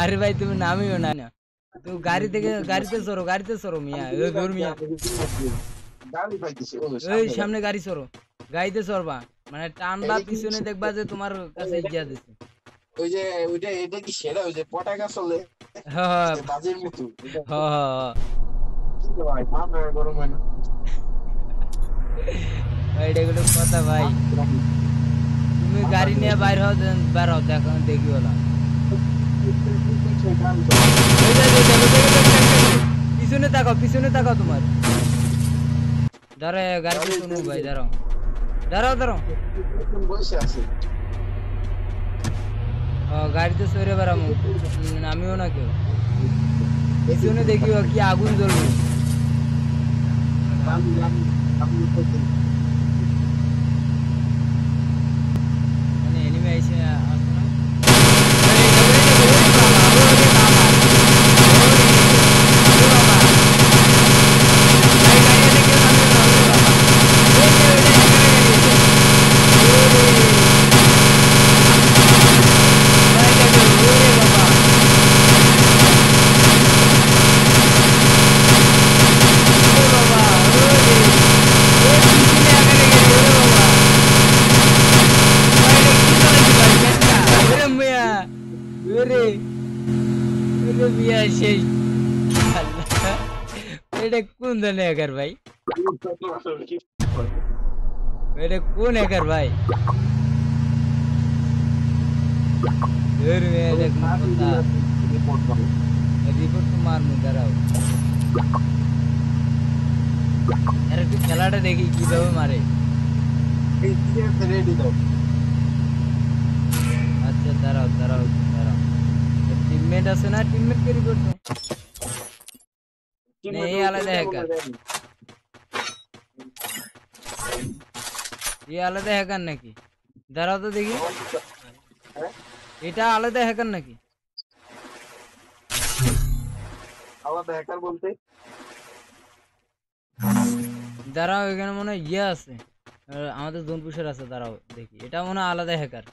আরে ভাই তুমি নামিও না না তো গাড়িতে চড়ো মিয়া দূর মিয়া গাড়ি পাইতেছি ও এই সামনে গাড়ি সামনে গাড়ি চড়ো গাড়িতে চড়বা মানে টানবা এটা কি পিছনে দেখবা যে তোমার কাছে ইজ্জত দিছে ওই যে ওইটা এটা কি সেরা ওই যে পটাকা চলে হ্যাঁ বাজের মতো হ্যাঁ কি রে ভাই মাথা গরম হয় না ভাই এটা কোনো কথা ভাই তুমি গাড়ি নিয়ে বাইর হও দেখো দেখি বলা পিছনে তাকাও তোমার দাঁড়াও গাড়িতে শুনো ভাই দাঁড়াও বসে আছে গাড়িতে সরে বেড়াবো নামিও না কেউ পিছনে দেখিও কি আগুন জ্বলবে মানে এনিমে এসে আসো না এটা কোন ধরনের হ্যাকার ভাই এটা কোন হ্যাকার ভাই রিপোর্ট তো মারমু দাঁড়াও এর একটু খেলাটা দেখি কিভাবে মারে আচ্ছা দাঁড়াও টিমমেট আছে না টিমমেট কে রিপোর্ট এই আলাদা হ্যাকার আলাদা হ্যাকার নাকি দাঁড়াও তো দেখি এটা আলাদা হ্যাকার নাকি আলাদা হ্যাকার বলতে দাঁড়াও এখানে মনে হয় ইয়ে আছে আমাদের জোন পুষের আছে দাঁড়াও দেখি এটা মনে হয় আলাদা হ্যাকার